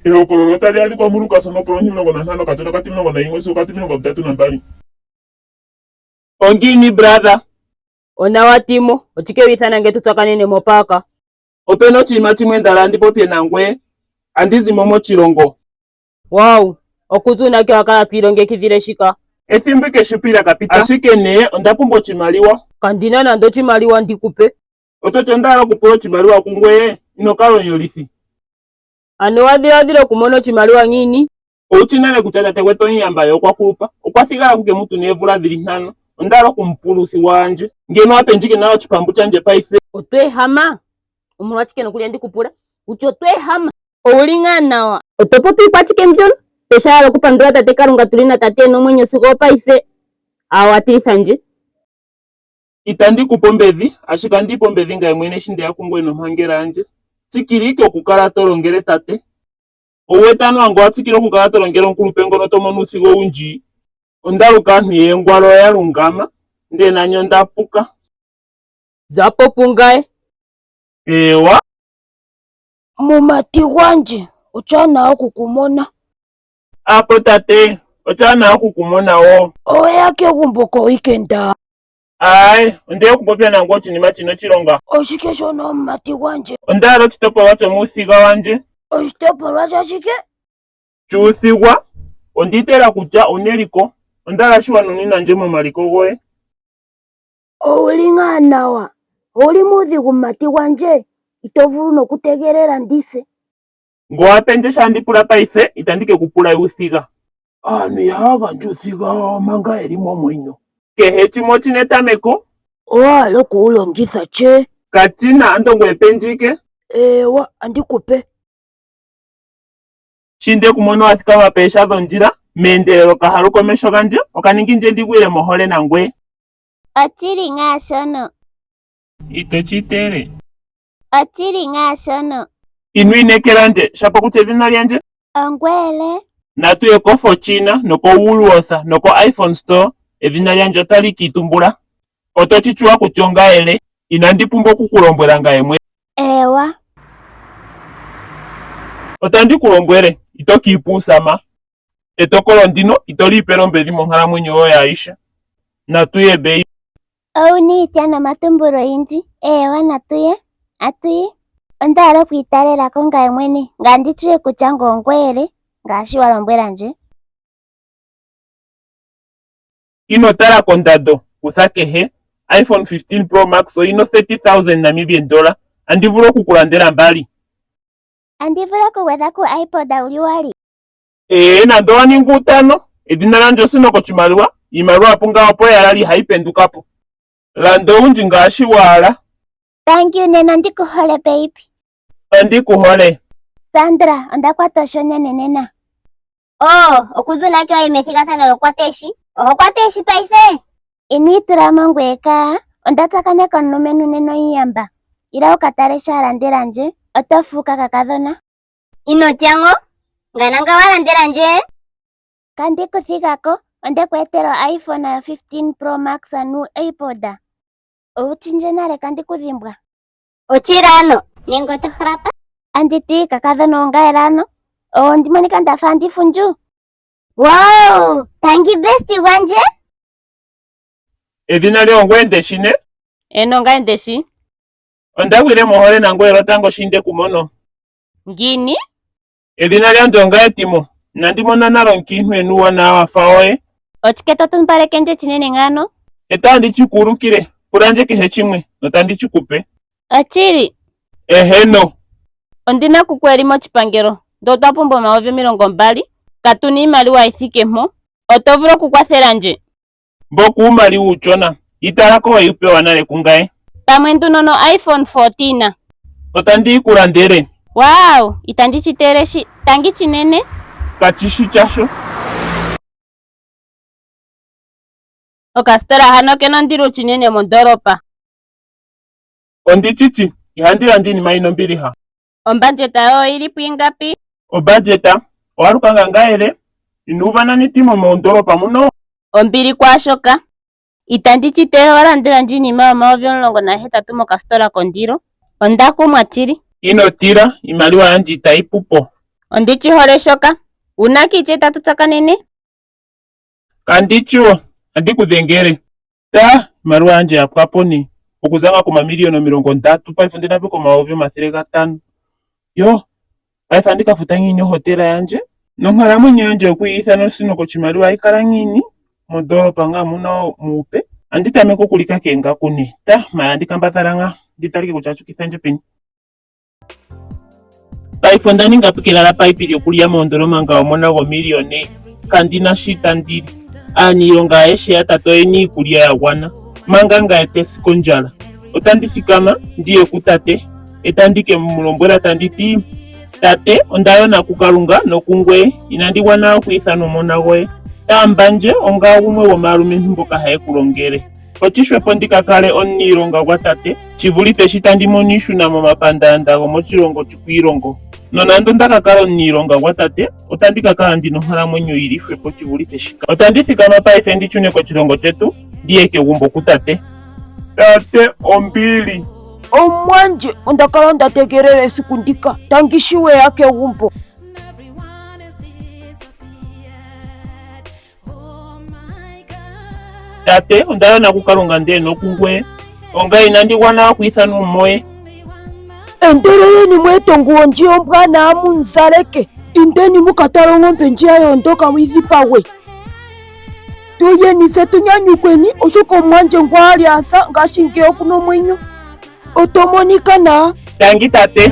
Ehokololo tali ali kwa mulu kasono polo 15 katona kati 11 so kati 32. Ongini brother. Ona watimo otike withana ngetu twakanene mopaka. Openo chima chimwe ndala ndipo pye nangwe andizi momo chilongo. Wow, okuzuna ke akala twilongekidhile shika. Ethimbo keshipira kapita ashike ne ondapumbo chimaliwa. Kandina nando chimaliwa ndikupe. Otocho ndala kupulo chimaliwa kungwe inokalo nyolifi. Ano wadhiladhila kumono chimaliwa ngini? Ouchinale kuchacha tegweto nyamba yokwakupa okwasigala kuke mutu nevula 5 ondala kumpulusi wanje ngeno apenjike nawo chipambu chanje paife. Otwehama omulwa chike nokulya ndikupula ucho twehama oulinga nawa otopopi kwa chike mbyono peshala kupandula tate Kalunga tulina tate nomwenyo sigo paife awatilisa nje itandi kupombedhi ashika ndipombedhi ngaye mwene shinde yakungwe nomhangela anje tsikilike okukala tolongele tate owetano wangu watsikile okukala tolongele onkulupe ngono tomona usigo unji ondaluka anthu yengwalo yalungama nde nanyo ndapuka zapopungaye. Ewa Mumati wanje ochana okukumona. Apo tate ochana okukumona wo Oyake gumboko weekenda. Ai onde kupopya nango chinima chino chilonga Oshike shono mumati wanje ondalo chitopolwa chomusiga wanje. Oshitopolwa chashike Chusigwa onditela kutya oneliko ondala shiwa nunina nje momaliko goye. Oulinga nawa oli mudhigu mumati wanje itovulu nokutegelela ndise. Ngo apende shandipula paife itandike kupula yusiga. Ani haga njusiga manga elimo mwenyo. Kehe chimo chinetameko Owala kuulongitha che. katina andongo epenjike. Ewa andikupe. Shinde kumono wasika mapesha dhonjira mendelelo kahaluko mesho ganje okaningi nje ndigwile mohole nangwe. Ochili nga shono. Itochitere. Ochili nga shono. Inwinekela nje shapo kuchevina lyanje. Ongwele. Natuye ko Fortuna noko Woolworth noko iPhone store evina lyanje otali kitumbula. Otochichua kutyonga ele inandipumbo kukulombwela ngaye mwe. Ewa. Otandi kulombwele itokipusama. Etokolo ndino itolipelo mbeli monkalamwenyo yo yaisha. Natuye bei. Ouni tiana matumburo inji. Ewa natuye. Atuye. Ondalo kwiitalela ko ngaye mwene. Nganditsuye kutya ngongwele. Ngashi walombwela nje. Inotala kondado kutha kehe iPhone 15 Pro Max oyino $30,000 Namibian dollar. Andivula okukulandela mbali. Andivula kuwedha ku iPod uli wali. Nando waninga utano edina lanje sinoko chimaliwa iimaliwa punga opo yalali haipendukapo. Lando unji ngashi wala. Thank you nena ndikuhole baby. Andikuhole. Sandra ondakwata oshonene nena. Okuzuna kiwa imethigathano lokwateshi. Oho kwateshi paife. Inwitula mongweka ondatsakaneka nomenu neno iyamba. Ila ukatale shalandela nje otofuka kakadhona. Inotyango ngananga walandela nje. Kandikuthigako ondekwetelo iPhone 15 Pro Max anu iPod. Ouchinje nale kandikudhimbwa. Ochirano nengo tohrapa. Anditi kakadhona ongaelano. Ndimonika ndafa ndifunju. Wow, tangi besti wanje. Edina lyo ngwende shine. Eno ngaende shi. Ondagwile mohole nango erotango shinde kumono. Ngini? Edina lya ndonga etimo. Nandimona nalo nkintu enuwa na wafa oye. Ochiketo tumpaleke nje chinene ngano. Etandi chikurukile. Pulanje kehe chimwe. Notandi chikupe. Ochili. No. Ondina kukweli mochipangelo. Ndotwa pumbo 20 katuna iimaliwa ithike mpo. Otovulu okukwathela nje. Mboku umali uchona. Italako wayupewa nale kungaye. Pamwe nduno no iPhone 14. Otandi kulandele. Wow, itandi chitere shi tangi chinene. Kachishi chasho. Okastora hano keno ndiru chinene mondoropa. Ondi chichi. Ihandila ndini maino mbiliha. Ombadjeta yo ili pwingapi? Obadjeta. Owarukanga ngaele. Inuvana nitimo mondoropa muno. Ombili kwa shoka. Itandi chitere walandela njini mama 18 mokastora kondiro. Ondaku mwachili. Inotira imaliwa yanji itaipupo. Ondichihole shoka. Unaki che tatu tsakanene? Kandichiwo, andikudhengere. Iimaliwa yanje yapwaponi. Okuzanga kuma miliyoni 30 paife ndinapo koma 500,000. Yo, paife andikafuta ngini hotela yanje. Nonkalamwenyo yanje okuyitha nosino kochimaliwa ikala ngini. Mondolopa nga muna muupe. Anditameka okulika kengaku ne. Maya ndikambadhala nga nditalike kutya achukitha peni. Paife ndaninga pikilala paipi lyokulya moondoloma nga omona miliyoni kandina shita ndili. Aaniilonga ayeshe yatatu oyena iikulya yagwana. Manga ngaye tesiko njala. Otandifikama ndiye ku tate. Etandike mumulombwela tanditi tate ondayona ku Kalunga nokungwe inandigwana okwiithana omona goye. Tambanje onga gumwe gomaalumentu mboka haye kulongele. Ochishwepo ndikakale omuniilonga gwa tate. Chivulithe shi tandimona iishuna momapandaanda gomoshilongo chikwiilongo. Nonando ndakakala omuniilonga gwa tate, otandikakala ndina onkalamwenyo yili hwepo chivulithe shika. Otandithikama paife ndichune koshilongo chetu, ndiye kegumbo ku tate. Tate ombili. Omwanje ondakala ndategelela esiku ndika tangishiwe yake gumbo. Tate ondayona ku Kalunga ndiye nokungwe onga inandigwana okwiithana omoye. Endeleleni mwetonguo njiyo mbwana amunzaleke. Indeni mukatala ng'ombe njiya yondoka wizipagwe. Tuyenise tunyanyukweni oshoka omwanje ngwali asa ngashingiye okuno mwenyo. Otomonika na. Tangi tate.